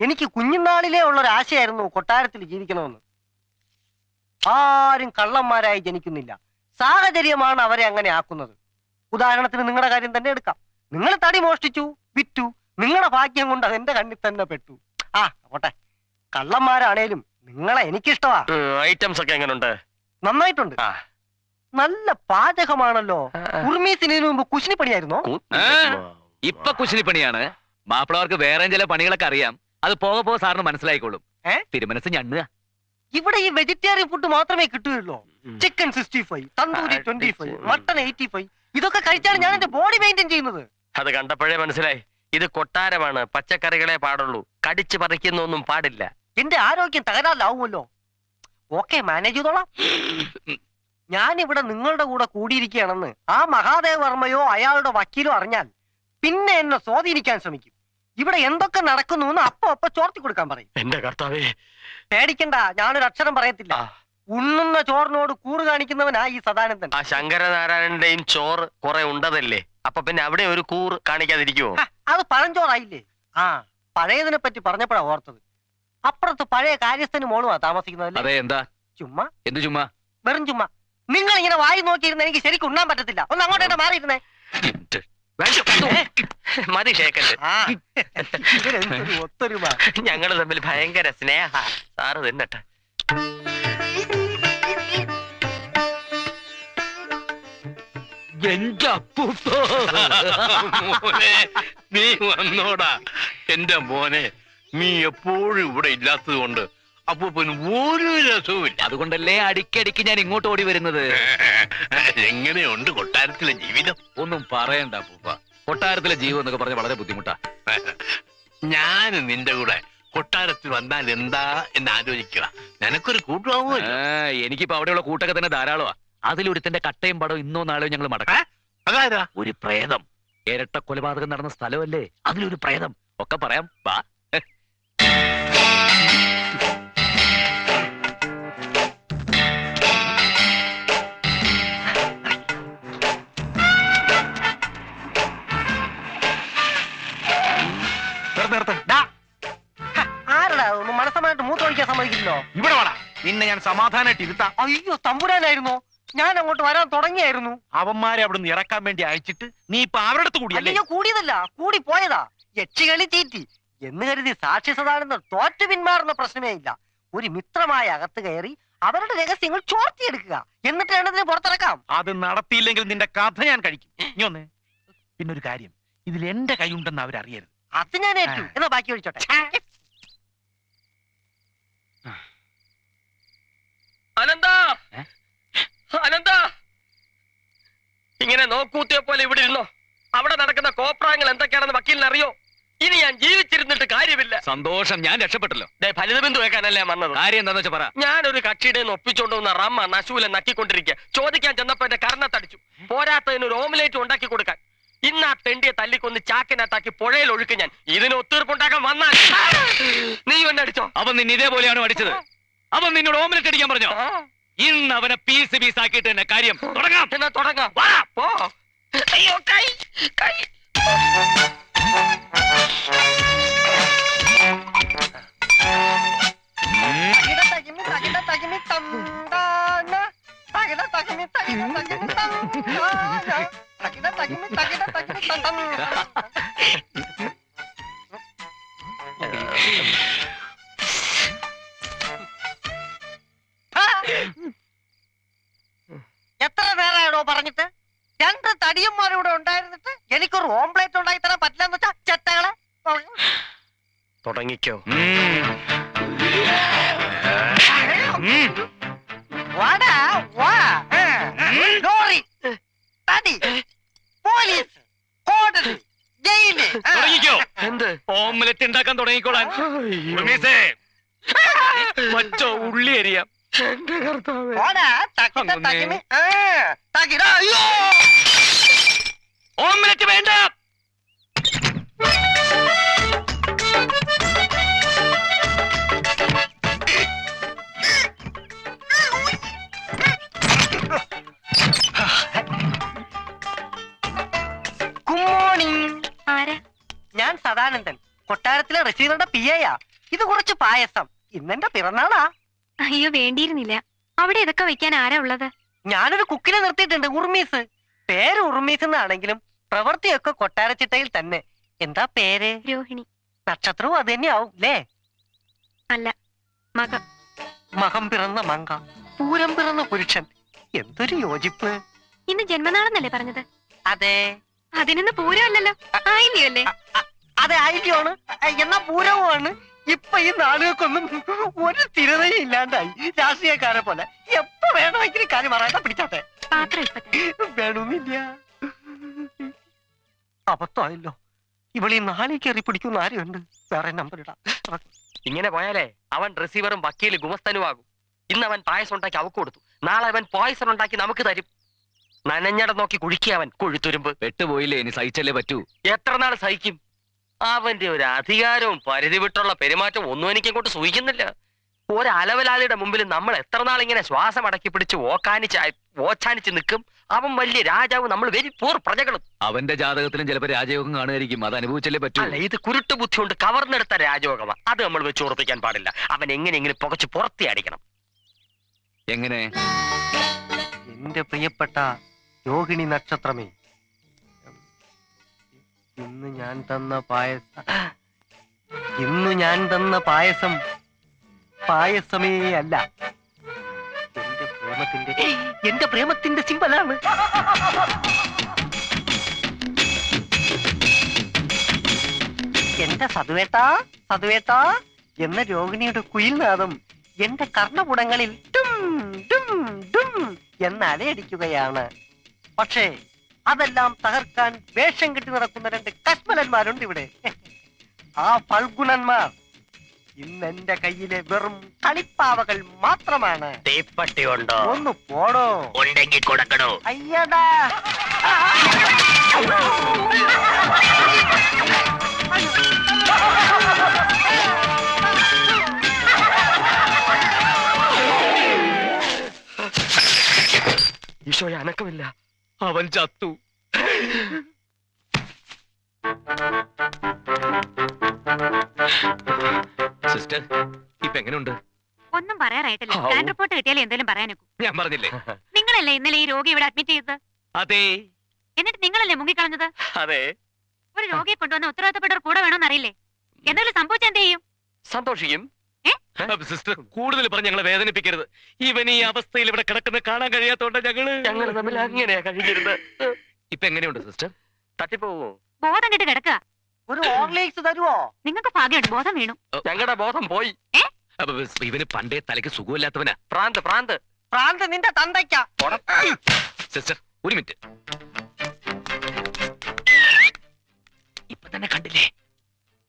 എനിക്ക് കുഞ്ഞുനാളിലേ ഉള്ളൊരാശയായിരുന്നു കൊട്ടാരത്തിൽ ജീവിക്കണമെന്ന്. ആരും കള്ളന്മാരായി ജനിക്കുന്നില്ല, സാഹചര്യമാണ് അവരെ അങ്ങനെ ആക്കുന്നത്. ഉദാഹരണത്തിന് നിങ്ങളുടെ കാര്യം തന്നെ എടുക്കാം. നിങ്ങൾ തടി മോഷ്ടിച്ചു, വിറ്റു, നിങ്ങളുടെ ഭാഗ്യം കൊണ്ട് അതെന്റെ കണ്ണിൽ തന്നെ പെട്ടു. ആ പോട്ടെ, കള്ളന്മാരാണേലും നിങ്ങളെ എനിക്കിഷ്ടമാ. ഐറ്റംസ് ഒക്കെ എങ്ങനെയുണ്ട്? നന്നായിട്ടുണ്ട്. നല്ല പാചകമാണല്ലോ. ഉർമീസിന് മുമ്പ് കുശിനിപ്പണിയായിരുന്നോ? ഇപ്പൊ കുശിനിപ്പണിയാണ്. മാപ്പിളവർക്ക് വേറെ ചില പണികളൊക്കെ അറിയാം. അത് പോകെ പോകെ സാറിന് മനസ്സിലായിക്കോളും. തിരുമനസ് ഞണ്ണുക. ഇവിടെ ഈ വെജിറ്റേറിയൻ ഫുഡ് മാത്രമേ കിട്ടുകയുള്ളൂ. Chicken 65, tandoori 25, mutton 85. ഇതൊക്കെ കഴിച്ചാണ് ഞാൻ എന്റെ ബോഡി മെയിൻറ്റെയിൻ ചെയ്യുന്നത്. അത് കണ്ടപ്പോഴേ മനസ്സിലായി, ഇത് കൊട്ടാരമാണ്, പച്ചക്കറികളെ പാടുള്ളൂ, കടിച്ചു പറിക്കുന്നൊന്നും പാടില്ല. എന്റെ ആരോഗ്യം തകരാറിലാവുമല്ലോ. ഓക്കെ, മാനേജ് ചെയ്തോളാം. ഞാനിവിടെ നിങ്ങളുടെ കൂടെ കൂടിയിരിക്കുകയാണെന്ന് ആ മഹാദേവ വർമ്മയോ അയാളുടെ വക്കീലോ അറിഞ്ഞാൽ പിന്നെ എന്നെ സ്വാധീനിക്കാൻ ശ്രമിക്കും. ഇവിടെ എന്തൊക്കെ നടക്കുന്നു എന്ന് അപ്പൊ ചോർത്തി കൊടുക്കാൻ പറയും. എന്റെ കർത്താവേ, പേടിക്കണ്ട, ഞാനൊരു അക്ഷരം പറയത്തില്ല. ഉണ്ണുന്ന ചോറിനോട് കൂറ് കാണിക്കുന്നവനാ ഈ സദാനന്ദൻ. ആ ശങ്കരനാരായണന്റെയും ചോറ് കുറെ ഉണ്ടതല്ലേ, അപ്പൊ പിന്നെ അവിടെ ഒരു കൂറ് കാണിക്കാതിരിക്കുവോ? അത് പഴഞ്ചോറായില്ലേ? ആ, പഴയതിനെ പറ്റി പറഞ്ഞപ്പോഴാ ഓർത്തത്. അപ്പുറത്ത് പഴയ കാര്യസ്ഥന് മോളുമാ താമസിക്കുന്നത്. എന്താ ചുമ്മാ? എന്ത് ചുമ്മാ? വെറും ചുമ്മാ. നിങ്ങൾ ഇങ്ങനെ വായി നോക്കിയിരുന്ന എനിക്ക് ശരിക്കും ഉണ്ണാൻ പറ്റത്തില്ല. ഒന്ന് അങ്ങോട്ടേക്ക് മാറിയിരുന്നേ. മതി ഷേക്കല്ലേ. ഒത്തൊരുമ. ഞങ്ങള് തമ്മിൽ ഭയങ്കര സ്നേഹ. സാറ് തിന്നട്ടെ. നീ വന്നോടാ എന്റെ മോനെ. നീ എപ്പോഴും ഇവിടെ ഇല്ലാത്തത് കൊണ്ട് അപ്പൂപ്പന് ഒരു രസവുമില്ല. അതുകൊണ്ടല്ലേ അടിക്കടിക്ക് ഞാൻ ഇങ്ങോട്ട് ഓടി വരുന്നത്. എങ്ങനെയുണ്ട് കൊട്ടാരത്തിലെ ജീവിതം? ഒന്നും പറയണ്ട അപ്പൂപ്പ, കൊട്ടാരത്തിലെ ജീവിതം എന്നൊക്കെ പറഞ്ഞ വളരെ ബുദ്ധിമുട്ടാ. ഞാൻ നിന്റെ കൂടെ കൊട്ടാരത്തിൽ വന്നാൽ എന്താ എന്ന് ആലോചിക്കുക. നിനക്കൊരു കൂട്ടുവാങ്ങുമോ? എനിക്കിപ്പോ അവിടെയുള്ള കൂട്ടൊക്കെ തന്നെ ധാരാളമാ. അതിലൊരുത്തന്റെ കട്ടയും പടവും ഇന്നോ നാളെയോ ഞങ്ങൾ മടക്കാം. അതാരാ? ഒരു പ്രേതം. ഇരട്ട കൊലപാതകം നടന്ന സ്ഥലമല്ലേ, അതിലൊരു പ്രേതം. ഒക്കെ പറയാം, വാ. ആരടാ ഒന്ന് മനസ്സമായിട്ട് മൂത്തൊഴിക്കാൻ സമ്മതിക്കില്ലോ? ഇവിടെ വേണം. നിന്നെ ഞാൻ സമാധാനമായിട്ട് ഇരുത്താം. അയ്യോ, തമ്പുരാനായിരുന്നോ? ഞാൻ അങ്ങോട്ട് വരാൻ തുടങ്ങിയായിരുന്നു. അവന്മാരെ അവിടെ നിന്ന് ഇറക്കാൻ വേണ്ടി അയച്ചിട്ട് നീ ഇപ്പൊ അവരുടെ അടുത്ത് കൂടിയല്ലേ? അയ്യോ, കൂടിയതല്ല, കൂടി പോയതാ. യക്ഷികളി തീറ്റി എന്ന് കരുതി സാക്ഷി സദാനന്ദൻ തോറ്റു പിന്മാറുന്ന പ്രശ്നമേ ഇല്ല. ഒരു മിത്രമായ അകത്ത് കയറി അവരുടെ രഹസ്യങ്ങൾ ചോർത്തിയെടുക്കുക, എന്നിട്ട് ഇതിനെ പുറത്തിറക്കാം. അത് നടത്തിയില്ലെങ്കിൽ നിന്റെ കഥ ഞാൻ കഴിക്കും. നീ ഒന്ന് പിന്നൊരു കാര്യം, ഇതിൽ എന്റെ കൈ ഉണ്ടെന്ന് അവരറിയരുത്. അത് ഞാൻ ഏറ്റു. എന്നാ ബാക്കി ഒഴിച്ചോട്ടെ. അനന്ത, അനന്ത, ഇങ്ങനെ നോക്കൂത്തിയെ പോലെ ഇവിടെ ഇരുന്നോ? അവിടെ നടക്കുന്ന കോപ്രായങ്ങൾ എന്തൊക്കെയാണെന്ന് വക്കീലിന് അറിയോ? ഇനി ഞാൻ ജീവിച്ചിരുന്നിട്ട് കാര്യമില്ല. സന്തോഷം, ഞാൻ രക്ഷപ്പെട്ടല്ലോ. ഫലിതബിന്ദു വെക്കാനല്ലേ വന്നത്? കാര്യം എന്താന്ന് വെച്ചാ പറ. ഞാനൊരു കക്ഷിയുടെ ഒപ്പിച്ചോണ്ടുവന്ന റമ്മ നശൂല നക്കിക്കൊണ്ടിരിക്കുക. ചോദിക്കാൻ ചെന്നപ്പോ എന്റെ കർണത്തടിച്ചു. പോരാത്തതിന് ഒരു ഓംലേറ്റ് ഉണ്ടാക്കി കൊടുക്കാൻ. ഇന്ന് ആ തെണ്ടിയെ തല്ലിക്കൊന്ന് ചാക്കിനകത്താക്കി പുഴയിൽ ഒഴുക്ക് ഞാൻ. ഇതിന് ഒത്തീർപ്പുണ്ടാക്കാൻ വന്നാൽ നീ എന്നെ അടിച്ചോ? അവൻ നിന്നെ ഇതേപോലെയാണ് അടിച്ചത്. അവൻ നിന്നോട് ഓംലെറ്റ് അടിക്കാൻ പറഞ്ഞോ? ഇന്ന് അവനെ പീസ് പീസ് ആക്കിയിട്ട് തന്നെ കാര്യം തുടങ്ങാം. എന്നാ തുടങ്ങാം. പോ. അയ്യോ, കൈ കൈ. എത്ര നേരമാണോ പറഞ്ഞിട്ട്? രണ്ട് തടിയന്മാരിവിടെ ഉണ്ടായിരുന്നിട്ട് എനിക്കൊരു ഓംപ്ലേറ്റ് ഉണ്ടാക്കി തരാൻ പറ്റില്ലെന്ന് വെച്ചാ ചെത്തകളെ. തുടങ്ങിക്കോ. ലോറി, തടി, പോലീസ്, കോടതി, ജയില്. തുടങ്ങിക്കോ. എന്ത്? ഓംലെറ്റ് ഉണ്ടാക്കാൻ തുടങ്ങിക്കോളാൻ. മറ്റോ ഉള്ളി അരിയാം. ഓംലെറ്റ് വേണ്ട. ഞാൻ സദാനന്ദൻ, കൊട്ടാരത്തിലെ റസീവറുടെ PA. ഇത് കുറച്ച് പായസം. ഇന്നെന്റെ പിറന്നാളാ. അയ്യോ വേണ്ടിയിരുന്നില്ല. അവിടെ ഇതൊക്കെ വെക്കാൻ ആരാ ഉള്ളത്? ഞാനൊരു കുക്കിനെ നിർത്തിയിട്ടുണ്ട്, ഉർമീസ്. പേര് ഉർമീസ് എന്നാണെങ്കിലും പ്രവൃത്തിയൊക്കെ കൊട്ടാരച്ചിട്ടയിൽ തന്നെ. എന്താ പേര്? രോഹിണി. നക്ഷത്രവും അത് തന്നെയാവും അല്ലേ? അല്ല, മകം. മകം പിറന്ന മങ്ക, പൂരം പിറന്ന പുരുഷൻ. എന്തൊരു യോജിപ്പ്. ഇന്ന് ജന്മനാളെന്നല്ലേ പറഞ്ഞത്? അതെ. അതിനൊന്ന് പൂരം അല്ലല്ലോ, ആയില്ലയോ അല്ലേ? അതെ, ആയില്യാണ്. എന്നാ പൂരവുമാണ്. ഇപ്പൊ ഈ നാളുകൾക്കൊന്നും ഒരു സ്ഥിരതയും ഇല്ലാണ്ടായി. രാഷ്ട്രീയക്കാരെ പോലെ എപ്പോ വേണമെങ്കിലും കാര്യം പറയാൻ പിടിച്ചാട്ടെ. പാത്രം ഇപ്പൊ വേണമെന്നില്ല. അബദ്ധമായല്ലോ. ഇവളീ നാളെ കയറി പിടിക്കുന്ന ആരുണ്ട്? വേറെ നമ്പർ ഇടാം. ഇങ്ങനെ പോയാലേ അവൻ റിസീവറും വക്കീല് ഗുമസ്തനുമാകും. ഇന്ന് അവൻ പായസം ഉണ്ടാക്കി അവക്ക് കൊടുത്തു, നാളെ അവൻ പോയസൺ ഉണ്ടാക്കി നമുക്ക് തരും. നനഞ്ഞടം നോക്കി കുഴിക്കുക അവൻ കൊഴുത്തുരുമ്പ്. പെട്ടുപോയില്ലേ, ഇനി സഹിച്ചല്ലേ പറ്റൂ. എത്ര നാൾ സഹിക്കും? അവന്റെ ഒരു അധികാരവും പരിധി വിട്ടുള്ള പെരുമാറ്റവും ഒന്നും എനിക്കങ്ങോട്ട് സൂഹിക്കുന്നില്ല. ഒരലവലാലിയുടെ മുമ്പിൽ നമ്മൾ എത്ര നാൾ ഇങ്ങനെ ശ്വാസം അടക്കി പിടിച്ച് ഓച്ചാനിച്ച് നിൽക്കും? അവൻ വലിയ രാജാവ്, നമ്മൾ വെരി പൂർ പ്രജകളും. അവന്റെ ജാതകത്തിലും ചിലപ്പോ രാജയോഗം കാണുമായിരിക്കും, അത് അനുഭവിച്ചല്ലേ പറ്റൂ. അല്ല, ഇത് കുരുട്ട് ബുദ്ധി കൊണ്ട് കവർന്നെടുത്ത രാജയോഗമാണ്. അത് നമ്മൾ വെച്ച് ഉറപ്പിക്കാൻ പാടില്ല. അവൻ എങ്ങനെയെങ്കിലും പുകച്ച് പുറത്തി അടിക്കണം. എങ്ങനെ? എന്റെ പ്രിയപ്പെട്ട രോഹിണി നക്ഷത്രമേ, ഇന്ന് ഞാൻ തന്ന പായസം പായസമേ അല്ല, എന്റെ പ്രേമത്തിന്റെ സിമ്പലാണ്. എന്റെ സതുവേട്ടാ എന്ന രോഹിണിയുടെ കുയിൽനാദം എന്റെ കർണപുടങ്ങളിൽ ഡും ഡും ഡും എന്ന് അലയടിക്കുകയാണ്. പക്ഷേ അതെല്ലാം തകർക്കാൻ വേഷം കെട്ടി നടക്കുന്ന രണ്ട് കശ്മലന്മാരുണ്ട് ഇവിടെ. ആ ഫൽഗുണന്മാർ ഇന്ന് എന്റെ കയ്യിലെ വെറും കളിപ്പാവകൾ മാത്രമാണ്. തീപ്പട്ടി ഉണ്ടോ? ഒന്ന് പോടോ. ഉണ്ടെങ്കിൽ കൊടുക്കണോ? അയ്യടാ. ഈശോയെ, അനക്കമില്ല. അവൻ ചത്തു. സിസ്റ്റർ, ഇപ്പൊ എങ്ങനെയുണ്ട്? ഒന്നും പറയാറായിട്ടില്ല. സ്കാൻ റിപ്പോർട്ട് കിട്ടിയാലേ എന്തെങ്കിലും പറയാനൊക്കൂ. ഞാൻ പറഞ്ഞില്ലേ. നിങ്ങളല്ലേ ഇന്നലെ ഈ രോഗി ഇവിടെ അഡ്മിറ്റ് ചെയ്തത്? അതെ. എന്നിട്ട് നിങ്ങളല്ലേ മുങ്ങിക്കളഞ്ഞത്? അതെ. ഒരു രോഗിയെ കൊണ്ടുവന്ന ഉത്തരവാദിത്തപ്പെട്ടവർ കൂടെ വേണമെന്ന് അറിയില്ലേ? എന്തെങ്കിലും സംഭവിച്ചാൽ എന്ത് ചെയ്യും? സന്തോഷിക്കും. സിസ്റ്റർ, കൂടുതൽ പറഞ്ഞ് ഞങ്ങളെ വേദനിപ്പിക്കരുത്. ഇവൻ ഈ അവസ്ഥയിൽ ഇവിടെ കിടക്കുന്ന കാണാൻ കഴിയാത്തോണ്ട് ഞങ്ങൾ തമ്മിൽ അങ്ങനെയാ കഴിഞ്ഞിരുന്നത്. ഇപ്പൊ എങ്ങനെയുണ്ട് സിസ്റ്റർ? തട്ടിപ്പോവോ? ബോധം കെട്ട് കിടക്കുക. ഒരു ഓർലിക്സ് തരുവോ? നിങ്ങൾക്ക് ഭാഗ്യമുണ്ട്, ബോധം വീണു. ഞങ്ങളുടെ ബോധം പോയി. ഇവന് പണ്ടേ തലയ്ക്ക് സുഖമില്ലാത്തവനാ. പ്രാന്ത് നിന്റെ തന്തയ്ക്ക. സിസ്റ്റർ, ഒരു മിനിറ്റ്. ഇപ്പൊ തന്നെ കണ്ടില്ലേ?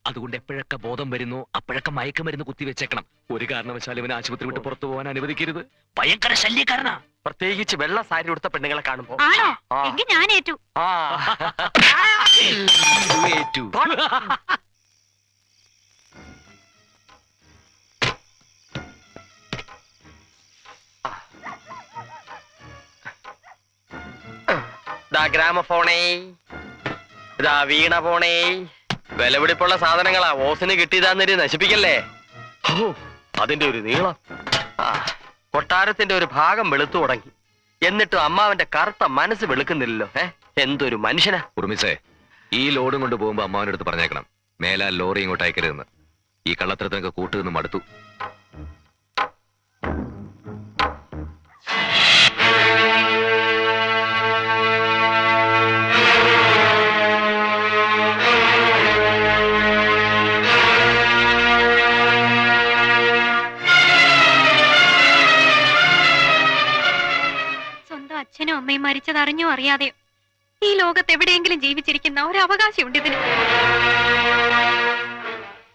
അതുകൊണ്ട് എപ്പോഴൊക്കെ ബോധം വരുന്നു അപ്പോഴൊക്കെ മയക്കുമരുന്ന് കുത്തിവെച്ചേക്കണം. ഒരു കാരണവശാലും ഇവനെ ആശുപത്രി വിട്ട് പുറത്തു പോകാൻ അനുവദിക്കരുത്. ഭയങ്കര ശല്യക്കാരനാ. പ്രത്യേകിച്ച് വെള്ള സാരി ഉടുത്ത പെണ്ണുങ്ങളെ കാണുമ്പോ. ആണോ? എങ്കിൽ ഞാൻ ഏറ്റു. ഏറ്റു. ഇതാ ഗ്രാമഫോണേ, ഇതാ വീണ ഫോണേ. വിലപിടിപ്പുള്ള സാധനങ്ങളാ. ഓസിന് കിട്ടിയതാന്നേരി നശിപ്പിക്കല്ലേ. അതിന്റെ ഒരു നീളം. കൊട്ടാരത്തിന്റെ ഒരു ഭാഗം വെളുത്തു തുടങ്ങി. എന്നിട്ടും അമ്മാവന്റെ കറുത്ത മനസ്സ് വെളുക്കുന്നില്ലല്ലോ. എന്തൊരു മനുഷ്യനാ. ഉർമിസേ, ഈ ലോഡും കൊണ്ട് പോകുമ്പോ അമ്മാവന്റെ അടുത്ത് പറഞ്ഞേക്കണം, മേലാൽ ലോറി ഇങ്ങോട്ട് അയക്കരുതെന്ന്. ഈ കള്ളത്തരത്തിനൊക്കെ കൂട്ടുനിന്ന് മടുത്തു. അച്ഛനും അമ്മയും മരിച്ചതറിഞ്ഞോ അറിയാതെയോ ഈ ലോകത്ത് എവിടെയെങ്കിലും ജീവിച്ചിരിക്കുന്ന ഒരു അവകാശമുണ്ട് ഇതിന്.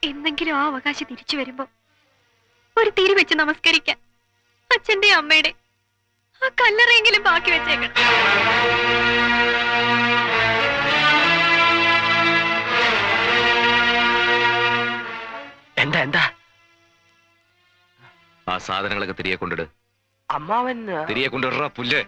എന്തെങ്കിലും ആ അവകാശം തിരിച്ചു വരുമ്പോ ഒരു തിരി വെച്ച് നമസ്കരിക്കാൻ അച്ഛന്റെ അമ്മയുടെ ആ കല്ലറയെങ്കിലും ബാക്കി വെച്ചേക്കണം. എന്താ ആ സാധനങ്ങളൊക്കെ തിരികെ കൊണ്ടിട്. അമ്മാവൻ തിരികെ കൊണ്ടിട പുല്ല്.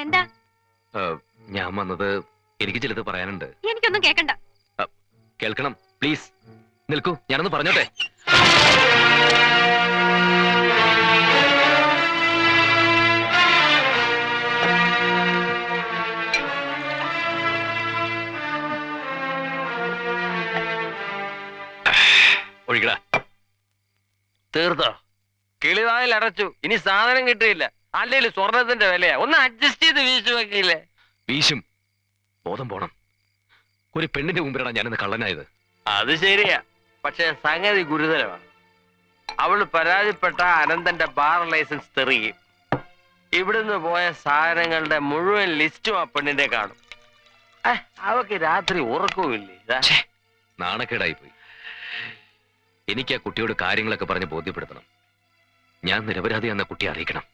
എന്താ? ഞാൻ വന്നത് എനിക്ക് ചിലത് പറയാനുണ്ട്. എനിക്കൊന്നും കേക്കണ്ട. കേൾക്കണം പ്ലീസ്. നിൽക്കൂ, ഞാനൊന്ന് പറഞ്ഞോട്ടെ. ഒഴിക്കടാ. തീർത്തോ? കിളിവായിൽ അടച്ചു, ഇനി സാധനം കിട്ടിയില്ല. അല്ലെങ്കിൽ സ്വർണത്തിന്റെ വിലയാ. ഒന്ന് അഡ്ജസ്റ്റ് ചെയ്ത് വീശു വെക്കില്ലേ? വീശും. ബോധം പോണം. ഒരു പെണ്ണിന്റെ മുമ്പിലാണ് ഞാനിന്ന് കള്ളനായത്. അത് ശരിയാ, പക്ഷെ സംഗതി ഗുരുതരമാണ്. അവള് പരാതിപ്പെട്ട അനന്തന്റെ ബാർ ലൈസൻസ് തെറിയും. ഇവിടുന്ന് പോയ സാധനങ്ങളുടെ മുഴുവൻ ലിസ്റ്റും ആ പെണ്ണിന്റെ കാണും. അവക്ക് രാത്രി ഉറക്കവുമില്ലേ? നാണക്കേടായിപ്പോയി. എനിക്ക് ആ കുട്ടിയോട് കാര്യങ്ങളൊക്കെ പറഞ്ഞ് ബോധ്യപ്പെടുത്തണം. ഞാൻ നിരപരാധി എന്ന കുട്ടിയെ അറിയിക്കണം.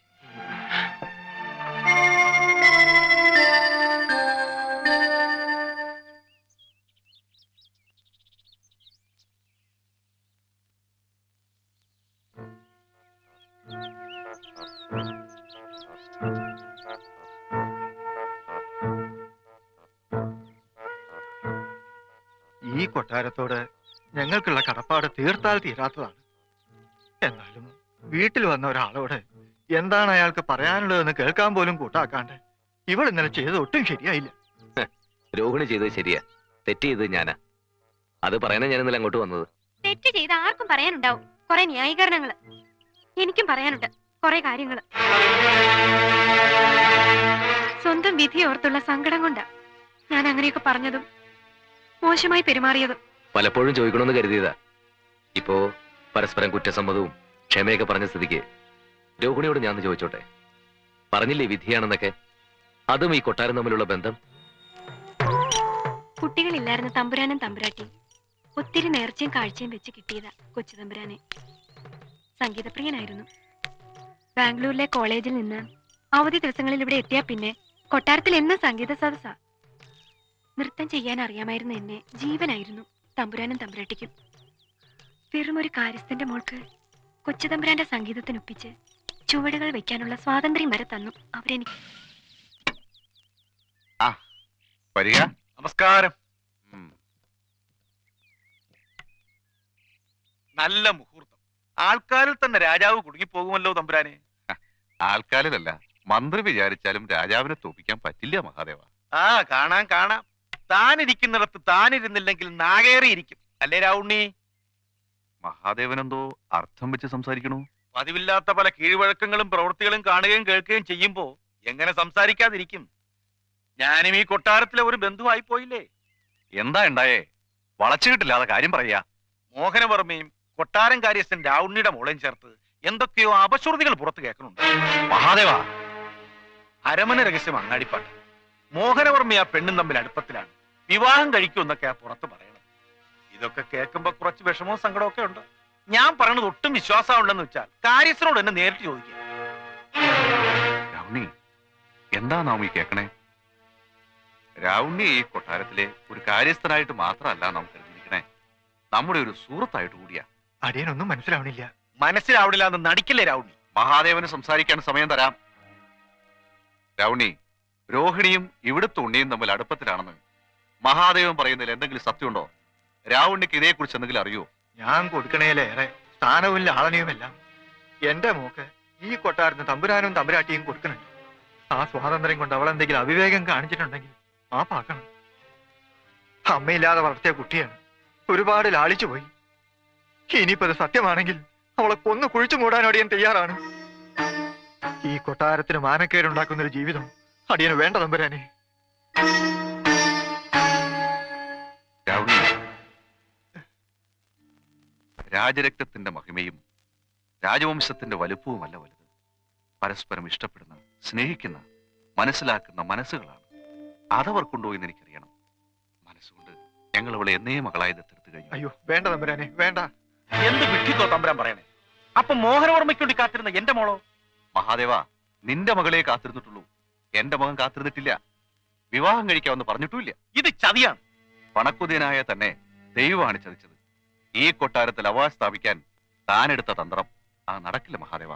ഈ കൊട്ടാരത്തോട് ഞങ്ങൾക്കുള്ള കടപ്പാട് തീർത്താൽ തീരാത്തതാണ്. എന്നാലും വീട്ടിൽ വന്ന ഒരാളോട് എന്താണ് അയാൾക്ക് പറയാനുള്ളതെന്ന് കേൾക്കാൻ പോലും കൂട്ടാക്കാണ്ട് ഇവൾ ഇന്നലെ ചെയ്ത് ഒട്ടും ശരിയായില്ല. രോഹിണി ചെയ്തത് ശരിയാ, തെറ്റ് ചെയ്തത് ഞാനാ. അത് പറയാനാ ഞാൻ ഇന്നലെ അങ്ങോട്ട് വന്നത്. തെറ്റ് ചെയ്ത് ആർക്കും പറയാനുണ്ടാവും കുറെ ന്യായീകരണങ്ങള്. എനിക്കും പറയാനുണ്ട് കുറെ കാര്യങ്ങള്. സ്വന്തം വിധി ഓർത്തുള്ള സങ്കടം കൊണ്ടാ ഞാൻ അങ്ങനെയൊക്കെ പറഞ്ഞതും മോശമായി പെരുമാറിയതും. പലപ്പോഴും ചോദിക്കണമെന്ന് കരുതിയതാ. ഇപ്പോ പരസ്പരം കുറ്റസമ്മതവും ക്ഷമയൊക്കെ പറഞ്ഞ സ്ഥിതിക്ക് രോഹിണിയോട് ഞാൻ ചോദിച്ചോട്ടെ, പറഞ്ഞില്ലേ വിധിയാണെന്നൊക്കെ? അതും ഈ കൊട്ടാരം തമ്മിലുള്ള ബന്ധം. കുട്ടികളില്ലായിരുന്ന തമ്പുരാനും തമ്പുരാട്ടി ഒത്തിരി നേർച്ചയും കാഴ്ചയും വെച്ച് കിട്ടിയതാ കൊച്ചു തമ്പുരാനെ. സംഗീതപ്രിയനായിരുന്നു. ബാംഗ്ലൂരിലെ കോളേജിൽ നിന്ന് അവധി ദിവസങ്ങളിൽ ഇവിടെ എത്തിയാ പിന്നെ കൊട്ടാരത്തിൽ എന്നും സംഗീത സദസ്സാ. നൃത്തം ചെയ്യാൻ അറിയാമായിരുന്ന എന്നെ ജീവനായിരുന്നു തമ്പുരാനും തമ്പുരാട്ടിക്കും. വെറും ഒരു കാര്യസ്ഥന്റെ മോൾക്ക് കൊച്ചു തമ്പുരാന്റെ സംഗീതത്തിനൊപ്പിച്ച് ചുവടുകൾ വെക്കാനുള്ള സ്വാതന്ത്ര്യം വരെ തന്നു അവരെനിക്ക്. വരിക. നമസ്കാരം. നല്ല മുഹൂർത്തം. ആൾക്കാരിൽ തന്നെ രാജാവ് കുടുങ്ങിപ്പോകുമല്ലോ തമ്പുരാനെ. ആൾക്കാരിലല്ല, മന്ത്രി വിചാരിച്ചാലും രാജാവിനെ തോപ്പിക്കാൻ പറ്റില്ല മഹാദേവ. ആ കാണാം കാണാം. താനിരിക്കുന്നിടത്ത് താനിരുന്നില്ലെങ്കിൽ നാഗേറിയിരിക്കും അല്ലേ രാവുണ്ണി? മഹാദേവനെന്തോ അർത്ഥം വെച്ച് സംസാരിക്കണു. പതിവില്ലാത്ത പല കീഴ്വഴക്കങ്ങളും പ്രവൃത്തികളും കാണുകയും കേൾക്കുകയും ചെയ്യുമ്പോ എങ്ങനെ സംസാരിക്കാതിരിക്കും? ഞാനും ഈ കൊട്ടാരത്തിലെ ഒരു ബന്ധുവായി പോയില്ലേ. എന്താ ഉണ്ടായേ? വളച്ചു കിട്ടില്ലാതെ കാര്യം പറയാ. മോഹനവർമ്മയും കൊട്ടാരം കാര്യസ്ഥൻ രാവുണ്ണിയുടെ മോളെയും ചേർത്ത് എന്തൊക്കെയോ അപശ്രുതികൾ പുറത്തു കേൾക്കുന്നുണ്ട്. മഹാദേവ, അരമന രഹസ്യം അങ്ങാടിപ്പാട്ട്. മോഹനവർമ്മ ആ പെണ്ണും തമ്മിൽ അടുപ്പത്തിലാണ്, വിവാഹം കഴിക്കുമെന്നൊക്കെയാ പുറത്ത് പറയണത്. ഇതൊക്കെ കേൾക്കുമ്പോ കുറച്ച് വിഷമവും സങ്കടവും ഒക്കെ ഉണ്ട്. ഞാൻ പറയണത് ഒട്ടും വിശ്വാസമുണ്ടെന്ന് വെച്ചാൽ കാര്യസ്ഥനോട് എന്നെ നേരിട്ട് ചോദിക്കുക. രാവുണ്ണി, എന്താ നാം ഈ കേക്കണേ? രാവുണ്ണി ഈ കൊട്ടാരത്തിലെ ഒരു കാര്യസ്ഥനായിട്ട് മാത്രമല്ല നാം കരുതിയിരിക്കണേ, നമ്മുടെ ഒരു സുഹൃത്തായിട്ട് കൂടിയാ. അടിയനൊന്നും മനസ്സിലാവണില്ല. മനസ്സിലാവണില്ല എന്ന് നടിക്കില്ലേ രാവുണ്ണി? മഹാദേവന് സംസാരിക്കാൻ സമയം തരാം. രാവുണ്ണി, രോഹിണിയും ഇവിടുത്തെ ഉണ്ണിയും തമ്മിൽ അടുപ്പത്തിലാണെന്ന് മഹാദേവൻ പറയുന്നതിൽ എന്തെങ്കിലും സത്യമുണ്ടോ? രാവുണ്ണിക്ക് ഇതേക്കുറിച്ച് എന്തെങ്കിലും അറിയോ? ഞാൻ കൊടുക്കണേലേറെ സ്ഥാനവും ലാളനയുമെല്ലാം എന്റെ മോക്ക് ഈ കൊട്ടാരത്തിന് തമ്പുരാനും തമ്പുരാട്ടിയും കൊടുക്കുന്നുണ്ട്. ആ സ്വാതന്ത്ര്യം കൊണ്ട് അവൾ എന്തെങ്കിലും അവിവേകം കാണിച്ചിട്ടുണ്ടെങ്കിൽ മാപ്പാക്കണം. അമ്മയില്ലാതെ വളർത്തിയ കുട്ടിയാണ്, ഒരുപാട് ലാളിച്ചു പോയി. ഇനിയിപ്പോ അത് സത്യമാണെങ്കിൽ അവളെ കൊന്നു കുഴിച്ചു മൂടാൻ അടിയൻ തയ്യാറാണ്. ഈ കൊട്ടാരത്തിന് മാനക്കേടുണ്ടാക്കുന്ന ഒരു ജീവിതം അടിയന് വേണ്ട തമ്പുരാനെ. രാവുണ്ണി, രാജരക്തത്തിന്റെ മഹിമയും രാജവംശത്തിന്റെ വലുപ്പവുമല്ല വലുത്. പരസ്പരം ഇഷ്ടപ്പെടുന്ന, സ്നേഹിക്കുന്ന, മനസ്സിലാക്കുന്ന മനസ്സുകളാണ്. അതവർക്കുണ്ടോ എന്ന് എനിക്കറിയണം. മനസ്സുകൊണ്ട് ഞങ്ങൾ അവളെ എന്നേ മകളായി ദത്തെടുത്തു കഴിഞ്ഞു. അയ്യോ വേണ്ട തമ്പുരാനെ, വേണ്ട. എന്ത് വിട്ടിത്തോ തമ്പുരാൻ പറയണേ? അപ്പൊ മോഹനവർമ്മയ്ക്ക് വേണ്ടി കാത്തിരുന്ന എന്റെ മോളോ? മഹാദേവ, നിന്റെ മകളെ കാത്തിരുന്നിട്ടുള്ളൂ, എന്റെ മകൻ കാത്തിരുന്നിട്ടില്ല. വിവാഹം കഴിക്കാമെന്ന് പറഞ്ഞിട്ടുമില്ല. ഇത് ചതിയാണ്. പണക്കുതിയനായ തന്നെ ദൈവമാണ് ചതിച്ചത്. ഈ കൊട്ടാരത്തിൽ അവാസ് സ്ഥാപിക്കാൻ താനെടുത്ത തന്ത്രം ആ നടക്കില്ല മഹാദേവ.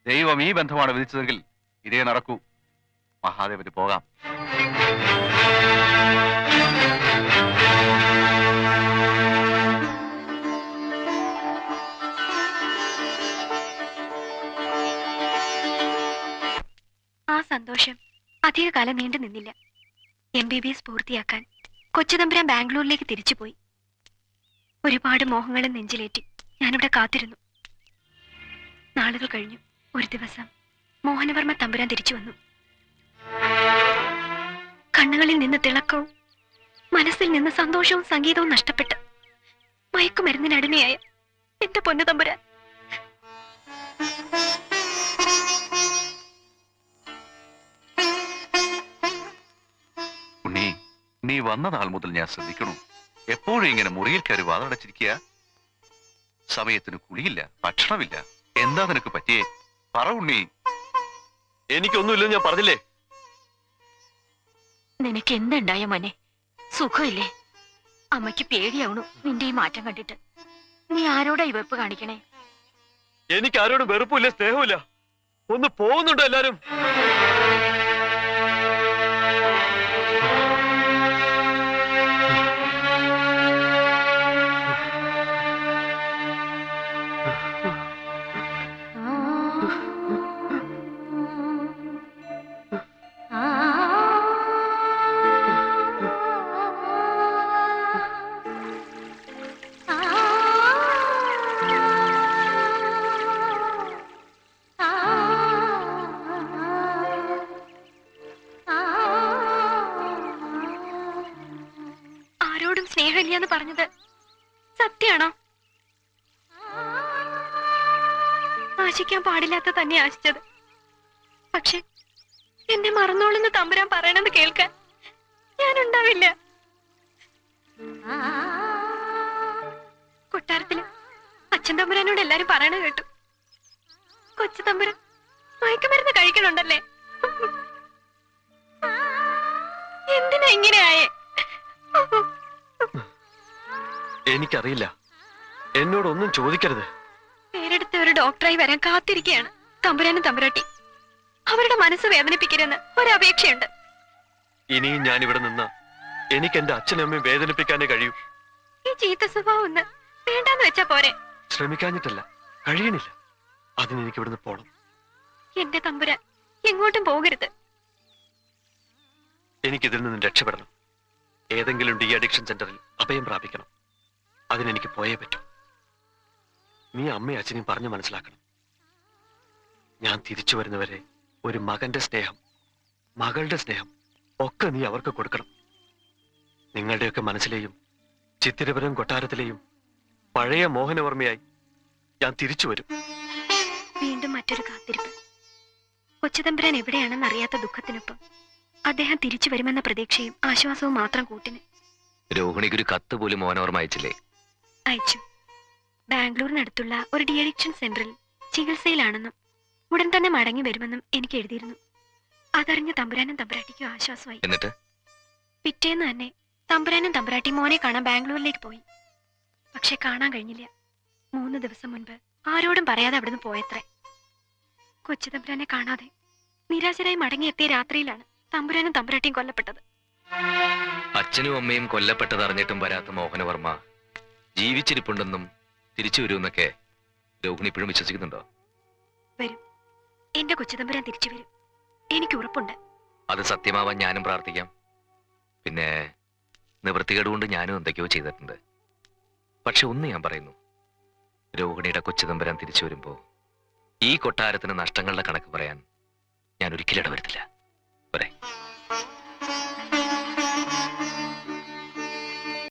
ദൈവം ഈ ബന്ധമാണ് വിധിച്ചതെങ്കിൽ ഇതേ നടക്കൂ. മഹാദേവന് പോകാം. ആ സന്തോഷം അധികകാലം നീണ്ടു നിന്നില്ല. MBBS പൂർത്തിയാക്കാൻ കൊച്ചുതമ്പുരാൻ ബാംഗ്ലൂരിലേക്ക് തിരിച്ചുപോയി. ഒരുപാട് മോഹങ്ങളും നെഞ്ചിലേറ്റി ഞാനിവിടെ കാത്തിരുന്നു. നാളുകൾ കഴിഞ്ഞു. ഒരു ദിവസം മോഹനവർമ്മ തമ്പുരാൻ തിരിച്ചു വന്നു. കണ്ണുകളിൽ നിന്ന് തിളക്കവും മനസ്സിൽ നിന്ന് സന്തോഷവും സംഗീതവും നഷ്ടപ്പെട്ട് മയക്കുമരുന്നിനടിമയായ എന്റെ പൊന്നു തമ്പുരാൻ. ഉണ്ണി, നീ വന്ന നാൾ മുതൽ ഞാൻ ശ്രദ്ധിക്കണു. എപ്പോഴും ഇങ്ങനെ മുറിയിൽ കയറി വാതടച്ചിരിക്കുക. സമയത്തിന് കുളിയില്ല, ഭക്ഷണമില്ല. എന്താ നിനക്ക് പറ്റിയേ? പറ ഉണ്ണി. എനിക്കൊന്നുമില്ലെന്ന് ഞാൻ പറഞ്ഞില്ലേ? നിനക്ക് എന്തുണ്ടായ മോനെ? സുഖമില്ലേ? അമ്മയ്ക്ക് പേടിയാവണു നിന്റെ ഈ മാറ്റം കണ്ടിട്ട്. നീ ആരോടാ ഈ വെറുപ്പ് കാണിക്കണേ? എനിക്ക് ആരോടും വെറുപ്പില്ല, സ്നേഹമില്ല. ഒന്ന് പോകുന്നുണ്ടോ എല്ലാരും? ആരോടും സ്നേഹമില്ലാന്ന് പറഞ്ഞത് സത്യാണോ? ആശിക്കാൻ പാടില്ലാത്ത തന്നെ ആശിച്ചത്. പക്ഷെ എന്നെ മറന്നോളെന്ന് തമ്പുരാൻ പറയണെന്ന് കേൾക്കാൻ ഞാനുണ്ടാവില്ല. കൊട്ടാരത്തില് അച്ഛൻ തമ്പുരാനോട് എല്ലാരും പറയണ കേട്ടു. കൊച്ചു തമ്പുരാൻ മയക്കുമരുന്ന് കഴിക്കണുണ്ടല്ലേ? എന്തിനാ ഇങ്ങനെയായേ? എനിക്കറിയില്ല. എന്നോടൊന്നും ചോദിക്കരുത്. പേരെടുത്ത ഒരു ഡോക്ടറായി വരാൻ കാത്തിരിക്കുകയാണ് തമ്പുരാനും തമ്പുരാട്ടി. അവരുടെ മനസ്സ് വേദനിപ്പിക്കരുതെന്ന് ഒരപേക്ഷയുണ്ട്. ഇനിയും ഞാൻ ഇവിടെ നിന്ന എനിക്ക് എന്റെ അച്ഛനും അമ്മയും വേദനിപ്പിക്കാനേ കഴിയൂ. ഈ ചീത്ത സ്വഭാവം ഒന്ന് വേണ്ടാന്ന് വെച്ചാ പോരെ? ശ്രമിക്കാഞ്ഞിട്ടല്ല, കഴിയണില്ല. അതിന് എനിക്ക് ഇവിടുന്ന് പോണം. എന്റെ തമ്പുരാൻ എങ്ങോട്ടും പോകരുത്. എനിക്കിതിൽ നിന്ന് രക്ഷപ്പെടണം. ഏതെങ്കിലും ഡി അഡിക്ഷൻ സെന്ററിൽ അഭയം പ്രാപിക്കണം. അതിനെനിക്ക് പോയേ പറ്റൂ. നീ അമ്മയും അച്ഛനെയും പറഞ്ഞു മനസ്സിലാക്കണം. ഞാൻ തിരിച്ചു വരുന്നവരെ ഒരു മകന്റെ സ്നേഹം, മകളുടെ സ്നേഹം ഒക്കെ നീ അവർക്ക് കൊടുക്കണം. നിങ്ങളുടെയൊക്കെ മനസ്സിലെയും ചിത്തിരപുരം കൊട്ടാരത്തിലെയും പഴയ മോഹനവർമ്മയായി ഞാൻ തിരിച്ചു വരും. വീണ്ടും മറ്റൊരു കാത്തിരിപ്പ്. കൊച്ചുതമ്പുരാൻ എവിടെയാണെന്ന് അറിയാത്ത ദുഃഖത്തിനൊപ്പം അദ്ദേഹം തിരിച്ചു വരുമെന്ന പ്രതീക്ഷയും ആശ്വാസവും മാത്രം കൂട്ടിന്. രോഹിണിക്ക് ഒരു കത്ത് പോലും മോഹനവർമ്മ അയച്ചില്ലേ? അയച്ചു. ബാംഗ്ലൂരിനടുത്തുള്ള ഒരു ഡി അഡിക്ഷൻ സെന്ററിൽ ചികിത്സയിലാണെന്നും ഉടൻ തന്നെ മടങ്ങി വരുമെന്നും എനിക്ക് എഴുതിയിരുന്നു. അതറിഞ്ഞ തമ്പുരാനും തമ്പുരാട്ടിക്കും ആശ്വാസമായി. എന്നിട്ട് പിറ്റേന്ന് തന്നെ തമ്പുരാനും തമ്പുരാട്ടി മോനെ കാണാൻ ബാംഗ്ലൂരിലേക്ക് പോയി. പക്ഷെ കാണാൻ കഴിഞ്ഞില്ല. 3 ദിവസം മുൻപ് ആരോടും പറയാതെ അവിടുന്ന് പോയത്രേ. കൊച്ചു തമ്പുരാനെ കാണാതെ നിരാശരായി മടങ്ങിയെത്തിയ രാത്രിയിലാണ് തമ്പുരാനും തമ്പുരാട്ടിയും കൊല്ലപ്പെട്ടത്. അച്ഛനും അമ്മയും കൊല്ലപ്പെട്ടതറിഞ്ഞിട്ടും വരാത്ത മോഹനവർമ്മ ജീവിച്ചിരിപ്പുണ്ടെന്നും തിരിച്ചു വരുമെന്നൊക്കെ രോഹിണി ഇപ്പോഴും വിശ്വസിക്കുന്നുണ്ടോ? വരും. എന്റെ കൊച്ചുതമ്പുരാൻ തിരിച്ചു വരും. എനിക്ക് ഉറപ്പുണ്ട്. അത് സത്യമാവാൻ ഞാനും പ്രാർത്ഥിക്കാം. പിന്നെ നിവൃത്തികേട് കൊണ്ട് ഞാനും എന്തൊക്കെയോ ചെയ്തിട്ടുണ്ട്. പക്ഷെ ഒന്ന് ഞാൻ പറയുന്നു, രോഹിണിയുടെ കൊച്ചുതമ്പുരാൻ തിരിച്ചു വരുമ്പോ ഈ കൊട്ടാരത്തിന് നഷ്ടങ്ങളുടെ കണക്ക് പറയാൻ ഞാൻ ഒരിക്കലും ഇടവരുത്തില്ല.